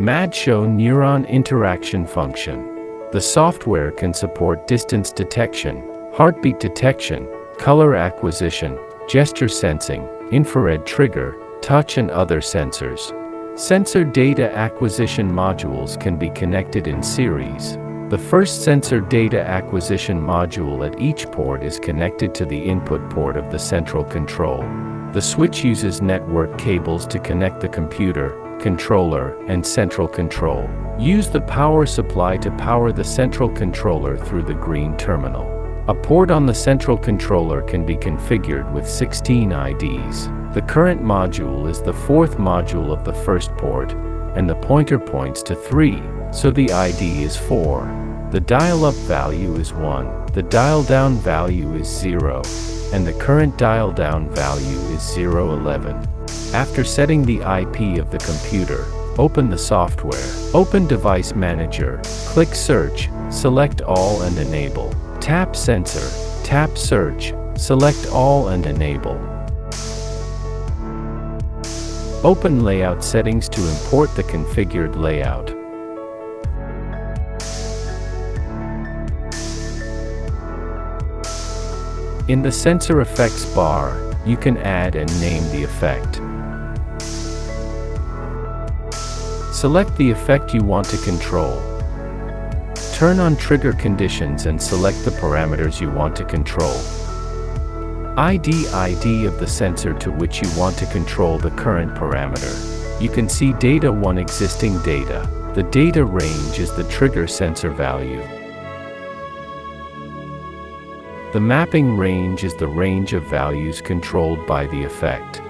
Show neuron interaction function. The software can support distance detection, heartbeat detection, color acquisition, gesture sensing, infrared trigger, touch and other sensors. Sensor data acquisition modules can be connected in series. The first sensor data acquisition module at each port is connected to the input port of the central control. The switch uses network cables to connect the computer, controller, and central control. Use the power supply to power the central controller through the green terminal. A port on the central controller can be configured with 16 IDs. The current module is the fourth module of the first port, and the pointer points to 3, so the ID is 4. The dial-up value is 1, the dial-down value is 0, and the current dial-down value is 011. After setting the IP of the computer, open the software. Open Device Manager, click Search, select All and Enable. Tap Sensor, tap Search, select All and Enable. Open Layout Settings to import the configured layout. In the Sensor Effects bar, you can add and name the effect. Select the effect you want to control. Turn on trigger conditions and select the parameters you want to control. ID of the sensor to which you want to control the current parameter. You can see data 1 existing data. The data range is the trigger sensor value. The mapping range is the range of values controlled by the effect.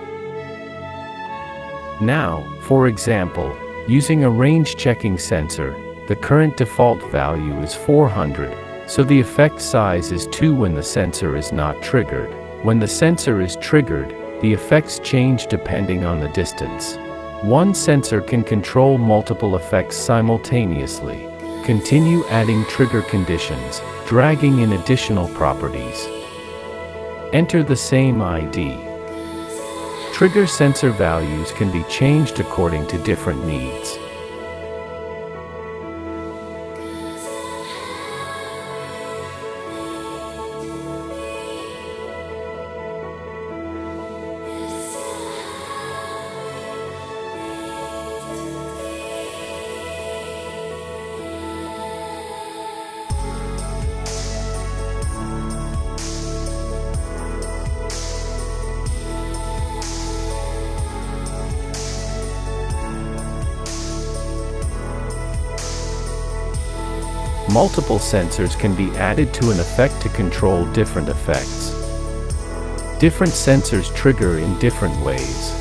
Now, for example, using a range checking sensor, the current default value is 400, so the effect size is 2 when the sensor is not triggered. When the sensor is triggered, the effects change depending on the distance. One sensor can control multiple effects simultaneously. Continue adding trigger conditions, dragging in additional properties. Enter the same ID. Trigger sensor values can be changed according to different needs. Multiple sensors can be added to an effect to control different effects. Different sensors trigger in different ways.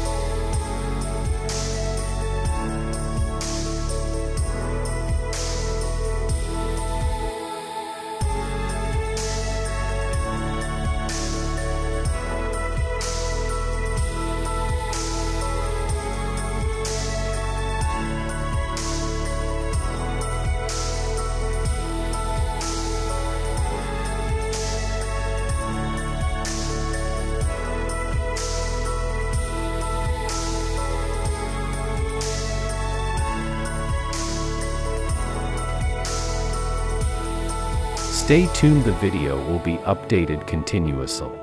Stay tuned, the video will be updated continuously.